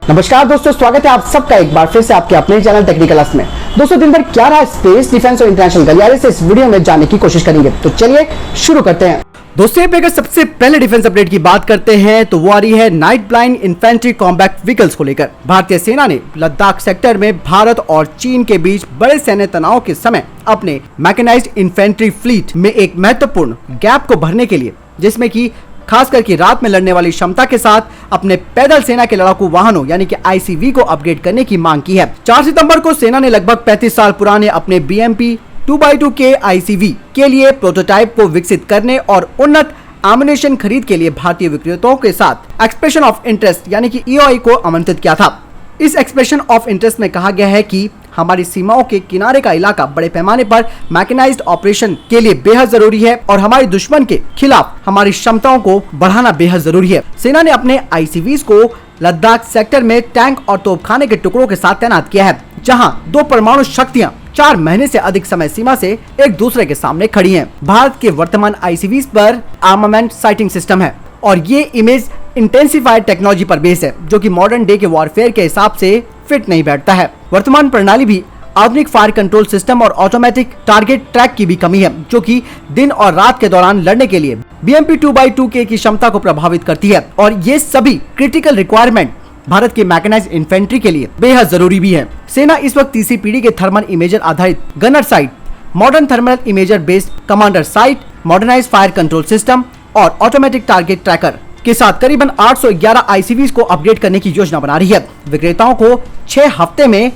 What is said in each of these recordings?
नमस्कार दोस्तों, स्वागत है आप सबका एक बार फिर से आपके अपने चैनल टेक्निकल में। दोस्तों, दिन भर क्या रहा स्पेस, डिफेंस और इंटरनेशनल गलियारे से इस वीडियो में जानने की कोशिश करेंगे। तो चलिए शुरू करते हैं। दोस्तों, अगर सबसे पहले डिफेंस अपडेट की बात करते हैं तो वो आ रही है night blind infantry combat vehicles को लेकर। भारतीय सेना ने लद्दाख सेक्टर में भारत और चीन के बीच बड़े सैन्य तनाव के समय अपने मैकेनाइज्ड इन्फेंट्री फ्लीट में एक महत्वपूर्ण गैप को भरने के लिए, जिसमें कि खास करके रात में लड़ने वाली क्षमता के साथ अपने पैदल सेना के लड़ाकू वाहनों यानी कि आईसीवी को अपग्रेड करने की मांग की है। 4 सितंबर को सेना ने लगभग 35 साल पुराने अपने BMP 2x2 के आईसीवी के लिए प्रोटोटाइप को विकसित करने और उन्नत एमुनेशन खरीद के लिए भारतीय विक्रेताओं के साथ एक्सप्रेशन ऑफ इंटरेस्ट यानी कि EOI को आमंत्रित किया था। इस एक्सप्रेशन ऑफ इंटरेस्ट में कहा गया है कि हमारी सीमाओं के किनारे का इलाका बड़े पैमाने पर मैकेनाइज्ड ऑपरेशन के लिए बेहद जरूरी है और हमारे दुश्मन के खिलाफ हमारी क्षमताओं को बढ़ाना बेहद जरूरी है। सेना ने अपने आईसीवीज को लद्दाख सेक्टर में टैंक और तोपखाने के टुकड़ों के साथ तैनात किया है, जहां 2 परमाणु शक्तियां 4 महीने से अधिक समय सीमा से एक दूसरे के सामने खड़ी हैं। भारत के वर्तमान आईसीवीज पर आर्मामेंट साइटिंग सिस्टम है और ये इमेज इंटेंसिफाइड टेक्नोलॉजी पर बेस है, जो कि मॉडर्न डे के वॉरफेयर के हिसाब से फिट नहीं बैठता है। वर्तमान प्रणाली भी आधुनिक फायर कंट्रोल सिस्टम और ऑटोमेटिक टारगेट ट्रैक की भी कमी है, जो कि दिन और रात के दौरान लड़ने के लिए BMP 2x2 की क्षमता को प्रभावित करती है। और ये सभी क्रिटिकल रिक्वायरमेंट भारत के मैकेनाइज्ड इन्फेंट्री के लिए बेहद जरूरी भी है। सेना इस वक्त तीसरी पीढ़ी के थर्मल इमेजर आधारित gunner site, modern thermal imager based commander site, modernised fire control system और ऑटोमेटिक टारगेट ट्रैकर के साथ करीबन 811 आईसीवीज को अपग्रेड करने की योजना बना रही है। विक्रेताओं को 6 हफ्ते में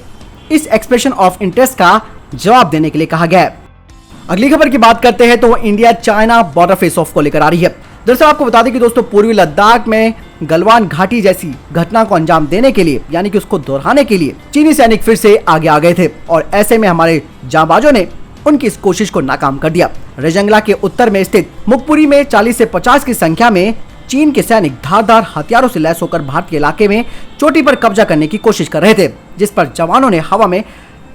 इस एक्सप्रेशन ऑफ इंटरेस्ट का जवाब देने के लिए कहा गया है। अगली खबर की बात करते हैं तो वो India China border face of को लेकर आ रही है। दरअसल आपको बता दें कि दोस्तों, पूर्वी लद्दाख में गलवान घाटी जैसी घटना को अंजाम देने के लिए यानी कि उसको दोहराने के लिए चीनी सैनिक फिर से आगे आ गए थे और ऐसे में हमारे जांबाजों ने उनकी इस कोशिश को नाकाम कर दिया। रेजंगला के उत्तर में स्थित मुकपुरी में 40 से 50 की संख्या में चीन के सैनिक धारदार हथियारों से लैस होकर भारतीय इलाके में चोटी पर कब्जा करने की कोशिश कर रहे थे, जिस पर जवानों ने हवा में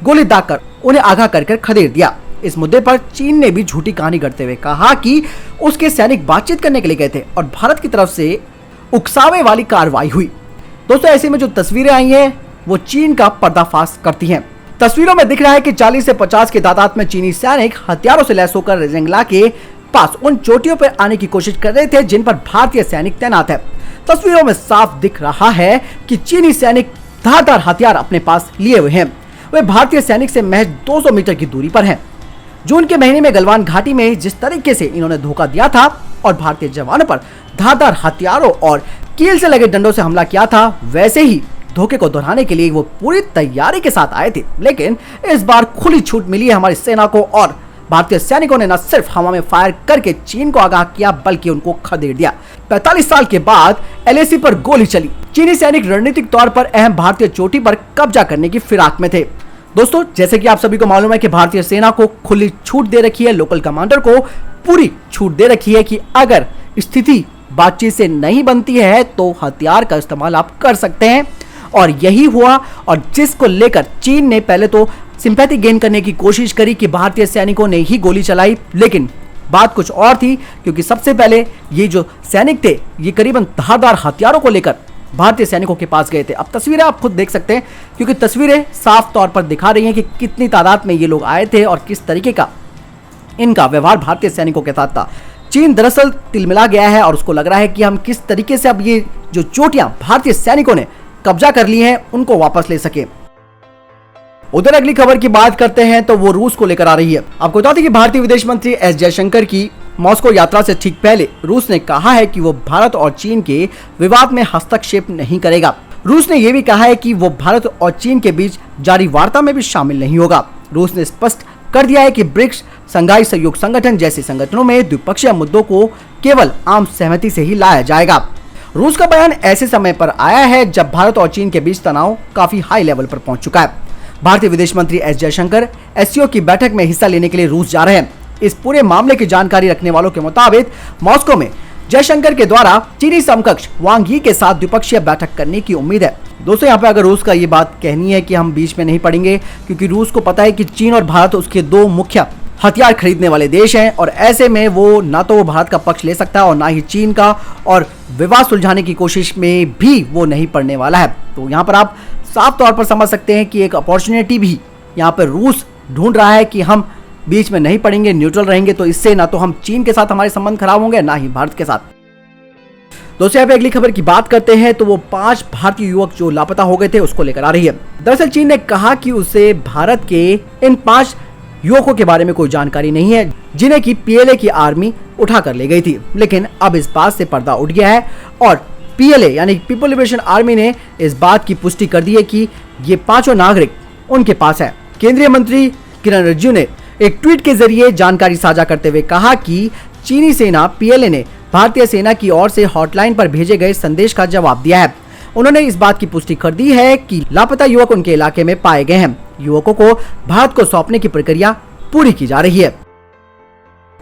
गोली दागकर उन्हें आगाह कर खदेड़ दिया। इस मुद्दे पर चीन ने भी झूठी कहानी करते हुए कहा कि उसके सैनिक बातचीत करने के लिए गए थे और भारत की तरफ से उकसावे वाली कार्रवाई हुई। दोस्तों, ऐसे में जो तस्वीरें आई हैं वो चीन का पर्दाफाश करती हैं। तस्वीरों में दिख रहा है कि 40 से 50 की तादाद में चीनी सैनिक हथियारों से लैस होकर रेजंगला के पास उन चोटियों पर आने की कोशिश कर रहे थे जिन पर भारतीय सैनिक तैनात है। तस्वीरों में साफ दिख रहा है कि चीनी सैनिक धारदार हथियार अपने पास लिए हुए हैं। वे भारतीय सैनिक से महज 200 मीटर की दूरी पर हैं। जून के महीने में गलवान घाटी में जिस तरीके से इन्होंने धोखा दिया था और भारतीय जवानों पर धारदार हथियारों और कील से लगे डंडों से हमला किया था, वैसे ही धोखे को दोहराने के लिए वो पूरी तैयारी के साथ आए थे। लेकिन इस बार खुली छूट मिली है हमारी सेना को और भारतीय सैनिकों ने न सिर्फ हवा में फायर करके चीन को आगाह किया बल्कि उनको खदेड़ दिया। 45 साल के बाद LAC पर गोली चली। चीनी सैनिक रणनीतिक तौर पर अहम भारतीय चोटी पर कब्जा करने की फिराक में थे। दोस्तों, जैसे कि आप सभी को मालूम है कि भारतीय सेना को खुली छूट दे रखी है, लोकल कमांडर को पूरी छूट दे रखी है कि अगर स्थिति बातचीत से नहीं बनती है तो हथियार का इस्तेमाल आप कर सकते हैं। और यही हुआ और जिसको लेकर चीन ने पहले तो सिंपैथी गेन करने की कोशिश करी कि भारतीय सैनिकों ने ही गोली चलाई, लेकिन बात कुछ और थी, क्योंकि सबसे पहले ये जो सैनिक थे ये करीबन धारदार हथियारों को लेकर भारतीय सैनिकों के पास गए थे। अब तस्वीरें आप खुद देख सकते हैं, क्योंकि तस्वीरें साफ तौर पर दिखा रही हैं कि कितनी तादाद में ये लोग आए थे और किस तरीके का इनका व्यवहार भारतीय सैनिकों के साथ था। चीन दरअसल तिलमिला गया है और उसको लग रहा है कि हम किस तरीके से अब ये जो चोटियां भारतीय सैनिकों ने कब्जा कर ली हैं उनको वापस ले सके। उधर अगली खबर की बात करते हैं तो वो रूस को लेकर आ रही है। आपको बता दें कि भारतीय विदेश मंत्री एस जयशंकर की मॉस्को यात्रा से ठीक पहले रूस ने कहा है कि वो भारत और चीन के विवाद में हस्तक्षेप नहीं करेगा। रूस ने यह भी कहा है कि वो भारत और चीन के बीच जारी वार्ता में भी शामिल नहीं होगा। रूस ने स्पष्ट कर दिया है कि ब्रिक्स, शंघाई सहयोग संगठन जैसे संगठनों में द्विपक्षीय मुद्दों को केवल आम सहमति से ही लाया जाएगा। रूस का बयान ऐसे समय पर आया है जब भारत और चीन के बीच तनाव काफी हाई लेवल पर पहुंच चुका है। भारतीय विदेश मंत्री एस जयशंकर SCO की बैठक में हिस्सा लेने के लिए रूस जा रहे हैं। इस पूरे मामले की जानकारी रखने वालों के मुताबिक मॉस्को में जयशंकर के द्वारा चीनी समकक्ष वांग यी के साथ द्विपक्षीय बैठक करने की उम्मीद है। दोस्तों, यहाँ पे अगर रूस का ये बात कहनी है कि हम बीच में नहीं पड़ेंगे, क्योंकि रूस को पता है कि चीन और भारत उसके 2 मुख्य हथियार खरीदने वाले देश हैं और ऐसे में वो ना तो वो भारत का पक्ष ले सकता है और ना ही चीन का, और विवाद सुलझाने की कोशिश में भी वो नहीं पड़ने वाला है। तो यहाँ पर आप साफ तौर पर समझ सकते हैं कि एक अपॉर्चुनिटी भी यहाँ पर रूस ढूंढ रहा है कि हम बीच में नहीं पड़ेंगे, न्यूट्रल रहेंगे, तो इससे ना तो हम चीन के साथ हमारे संबंध खराब होंगे ना ही भारत के साथ। दोस्तों यहाँ पे अगली खबर की बात करते हैं तो वो 5 भारतीय युवक जो लापता हो गए थे उसको लेकर आ रही है। दरअसल चीन ने कहा कि उसे भारत के इन 5 युवकों के बारे में कोई जानकारी नहीं है जिन्हें की पीएलए की आर्मी उठा कर ले गई थी, लेकिन अब इस बात से पर्दा उठ गया है और पीएलए यानी पीपल लिबरेशन आर्मी ने इस बात की पुष्टि कर दी है कि ये 5 नागरिक उनके पास है। केंद्रीय मंत्री किरण रिजिजू ने एक ट्वीट के जरिए जानकारी साझा करते हुए कहा कि चीनी सेना पीएलए ने भारतीय सेना की ओर से हॉटलाइन पर भेजे गए संदेश का जवाब दिया है। उन्होंने इस बात की पुष्टि कर दी है कि लापता युवक उनके इलाके में पाए गए हैं। युवकों को भारत को सौंपने की प्रक्रिया पूरी की जा रही है।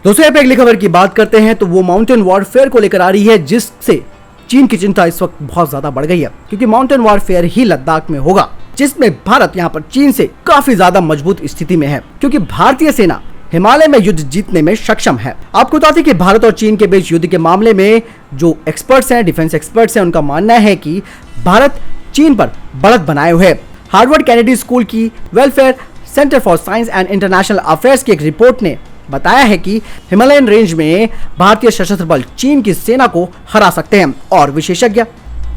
दोस्तों यहाँ पे अगली खबर की बात करते हैं तो वो माउंटेन वॉरफेयर को लेकर आ रही है, जिससे चीन की चिंता इस वक्त बहुत ज्यादा बढ़ गई है, क्योंकि माउंटेन वॉरफेयर ही लद्दाख में होगा, जिसमें भारत यहाँ पर चीन से काफी ज्यादा मजबूत स्थिति में है, क्योंकि भारतीय सेना हिमालय में युद्ध जीतने में सक्षम है। आपको बता दें कि भारत और चीन के बीच युद्ध के मामले में जो एक्सपर्ट्स हैं, डिफेंस एक्सपर्ट्स हैं, उनका मानना है कि भारत चीन पर बढ़त बनाए हुए है। हार्वर्ड कैनेडी स्कूल की welfare centre for science and international affairs की एक रिपोर्ट ने बताया है कि हिमालयन रेंज में भारतीय सशस्त्र बल चीन की सेना को हरा सकते हैं। और विशेषज्ञ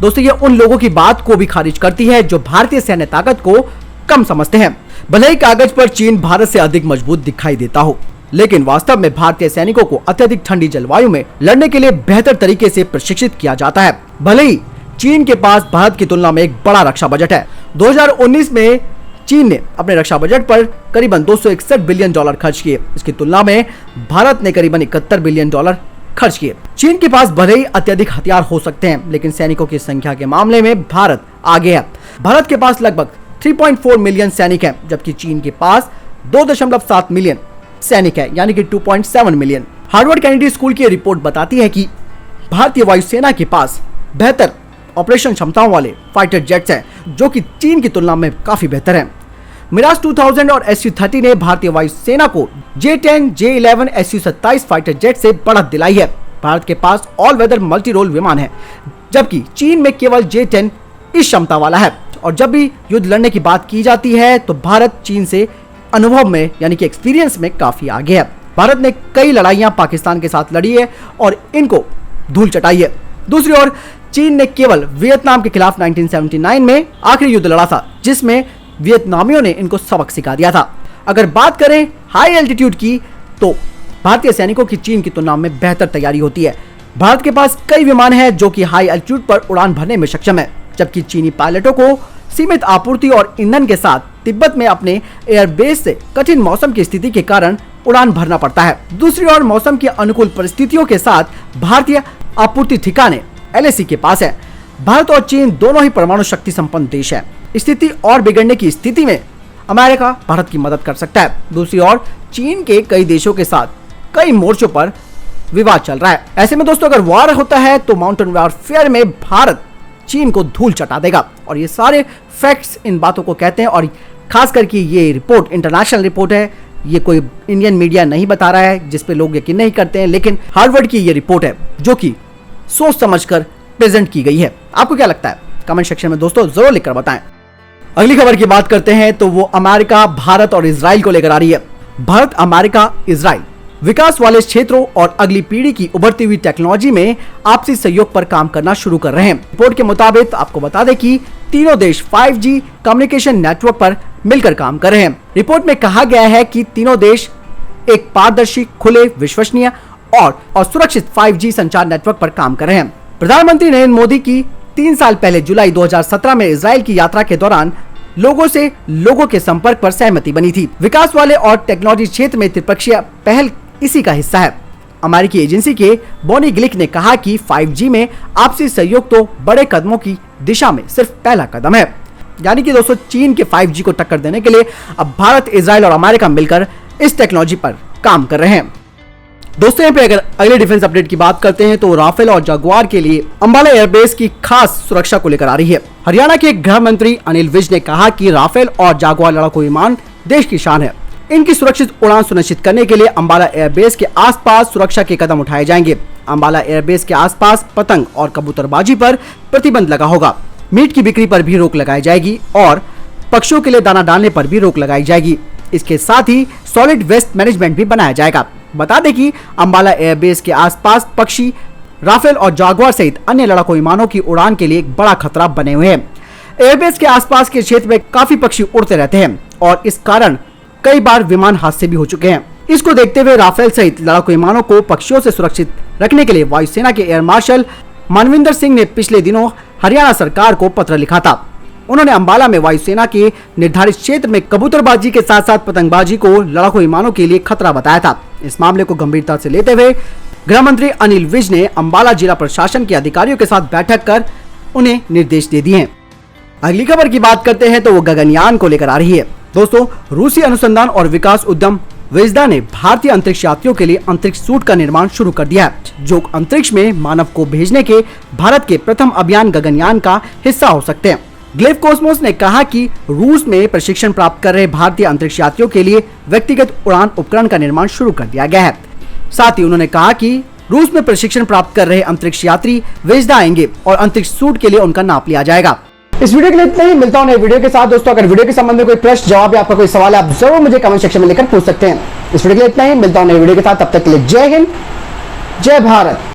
दोस्तों ये उन लोगों की बात को भी खारिज करती है जो भारतीय सैन्य ताकत को कम समझते हैं। भले ही कागज पर चीन भारत से अधिक मजबूत दिखाई देता हो, लेकिन वास्तव में भारतीय सैनिकों को अत्यधिक ठंडी जलवायु में लड़ने के लिए बेहतर तरीके से प्रशिक्षित किया जाता है। भले ही चीन के पास भारत की तुलना में एक बड़ा रक्षा बजट है। 2019 में चीन ने अपने रक्षा बजट पर करीबन $261 बिलियन खर्च किए। इसकी तुलना में भारत ने करीबन $71 बिलियन खर्च किए। चीन के पास भले ही अत्यधिक हथियार हो सकते हैं, लेकिन सैनिकों की संख्या के मामले में भारत आगे है। भारत के पास लगभग 3.4 मिलियन सैनिक हैं, जबकि चीन के पास 2.7 मिलियन सैनिक हैं, यानी कि 2.7 मिलियन। हार्वर्ड कैनेडी स्कूल की रिपोर्ट बताती है कि भारतीय वायुसेना के पास बेहतर ऑपरेशन क्षमताओं वाले फाइटर जेट्स हैं, जो कि चीन की तुलना में काफी बेहतर हैं। मिराज 2000 और SU-30 ने भारतीय वायुसेना को J-10, J-11, SU-27 fighter jet से बढ़त दिलाई है। भारत के पास ऑल वेदर मल्टी रोल विमान है, जबकि चीन में केवल J-10 इस क्षमता वाला है। और जब भी युद्ध लड़ने की बात की जाती है तो भारत चीन से अनुभव में यानी कि एक्सपीरियंस में काफी आगे है। भारत ने कई लड़ाइयां पाकिस्तान के साथ लड़ी है और इनको धूल चटाई है। दूसरी ओर चीन ने केवल वियतनाम के खिलाफ 1979 में आखिरी युद्ध लड़ा था, जिसमें वियतनामियों ने इनको सबक सिखा दिया था। अगर बात करें हाई एल्टीट्यूड की तो भारतीय सैनिकों की चीन की तुलना में बेहतर तैयारी होती है। भारत के पास कई विमान हैं जो कि हाई एल्टीट्यूड पर उड़ान भरने में सक्षम है, जबकि चीनी पायलटों को सीमित आपूर्ति और ईंधन के साथ तिब्बत में अपने एयरबेस से कठिन मौसम की स्थिति के कारण उड़ान भरना पड़ता है। दूसरी ओर मौसम की अनुकूल परिस्थितियों के साथ भारतीय आपूर्ति ठिकाने LAC के पास है। भारत और चीन दोनों ही परमाणु शक्ति संपन्न देश है। स्थिति और बिगड़ने की स्थिति में अमेरिका भारत की मदद कर सकता है। दूसरी ओर चीन के कई देशों के साथ कई मोर्चों पर विवाद चल रहा है। ऐसे में दोस्तों अगर वार होता है तो माउंटेन वॉरफेयर में भारत चीन को धूल चटा देगा। और ये सारे फैक्ट्स इन बातों को कहते हैं, और खास करके ये रिपोर्ट इंटरनेशनल रिपोर्ट है, ये कोई इंडियन मीडिया नहीं बता रहा है जिस पे लोग यकीन नहीं करते हैं, लेकिन हार्वर्ड की ये रिपोर्ट है जो कि सोच समझकर प्रेजेंट की गई है। आपको क्या लगता है कमेंट सेक्शन में दोस्तों जरूर लिखकर बताएं। अगली खबर की बात करते हैं तो वो अमेरिका, भारत और इजराइल को लेकर आ रही है। भारत, अमेरिका, इजराइल विकास वाले क्षेत्रों और अगली पीढ़ी की उभरती हुई टेक्नोलॉजी में आपसी सहयोग पर काम करना शुरू कर रहे हैं। रिपोर्ट के मुताबिक आपको बता दें कि तीनों देश 5G कम्युनिकेशन नेटवर्क पर मिलकर काम कर रहे हैं। रिपोर्ट में कहा गया है कि तीनों देश एक पारदर्शी, खुले, विश्वसनीय और सुरक्षित 5G संचार नेटवर्क पर काम कर रहे हैं। प्रधानमंत्री नरेंद्र मोदी की 3 साल पहले जुलाई 2017 में इजराइल की यात्रा के दौरान लोगों के संपर्क पर सहमति बनी थी। विकास वाले और टेक्नोलॉजी क्षेत्र में त्रिपक्षीय पहल इसी का हिस्सा है। अमेरिकी एजेंसी के बॉनी गिलिक ने कहा कि 5G में आपसी सहयोग तो बड़े कदमों की दिशा में सिर्फ पहला कदम है। यानी कि दोस्तों चीन के 5G को टक्कर देने के लिए अब भारत, इजराइल और अमेरिका मिलकर इस टेक्नोलॉजी पर काम कर रहे हैं। दोस्तों यहाँ पे अगर अगले डिफेंस अपडेट की बात करते हैं तो राफेल और जागुआर के लिए अंबाला एयरबेस की खास सुरक्षा को लेकर आ रही है। हरियाणा के गृह मंत्री अनिल विज ने कहा कि राफेल और जागुआर लड़ाकू विमान देश की शान है। इनकी सुरक्षित उड़ान सुनिश्चित करने के लिए अंबाला एयरबेस के आसपास सुरक्षा के कदम उठाए जाएंगे। अंबाला एयरबेस के आसपास पतंग और कबूतरबाजी पर प्रतिबंध लगा होगा। मीट की बिक्री पर भी रोक लगाई जाएगी और पक्षियों के लिए दाना डालने पर भी रोक लगाई जाएगी। इसके साथ ही सॉलिड वेस्ट मैनेजमेंट भी बनाया जाएगा। बता दें कि अंबाला एयरबेस के आसपास पक्षी राफेल और जागुआर सहित अन्य लड़ाकू विमानों की उड़ान के लिए एक बड़ा खतरा बने हुए हैं। एयरबेस के आसपास के क्षेत्र में काफी पक्षी उड़ते रहते हैं और इस कारण कई बार विमान हादसे भी हो चुके हैं। इसको देखते हुए राफेल सहित लड़ाकू विमानों को पक्षियों से सुरक्षित रखने के लिए वायुसेना के एयर मार्शल मनविंदर सिंह ने पिछले दिनों हरियाणा सरकार को पत्र लिखा था। उन्होंने अंबाला में वायुसेना के निर्धारित क्षेत्र में कबूतरबाजी के साथ साथ पतंगबाजी को लड़ाकू विमानों के लिए खतरा बताया था। इस मामले को गंभीरता से लेते हुए गृह मंत्री अनिल विज ने अंबाला जिला प्रशासन के अधिकारियों के साथ बैठक कर उन्हें निर्देश दे दिए हैं। अगली खबर की बात करते हैं तो वो गगनयान को लेकर आ रही है। दोस्तों, रूसी अनुसंधान और विकास उद्यम वेज़दा ने भारतीय अंतरिक्ष यात्रियों के लिए अंतरिक्ष सूट का निर्माण शुरू कर दिया है, जो अंतरिक्ष में मानव को भेजने के भारत के प्रथम अभियान गगनयान का हिस्सा हो सकते हैं। ग्लेव कॉस्मोस ने कहा कि रूस में प्रशिक्षण प्राप्त कर रहे भारतीय अंतरिक्ष यात्रियों के लिए व्यक्तिगत उड़ान उपकरण का निर्माण शुरू कर दिया गया है। साथ ही उन्होंने कहा कि रूस में प्रशिक्षण प्राप्त कर रहे अंतरिक्ष यात्री वेज़दा आएंगे और अंतरिक्ष सूट के लिए उनका नाप लिया जाएगा। इस वीडियो के लिए इतना ही। मिलता हूं नए वीडियो के साथ। दोस्तों, अगर वीडियो के संबंध में कोई प्रश्न जवाब या आपका कोई सवाल है, आप जरूर मुझे कमेंट सेक्शन में लिखकर पूछ सकते हैं। इस वीडियो के लिए इतना ही। मिलता हूं नए वीडियो के साथ। तब तक के लिए जय हिंद, जय भारत।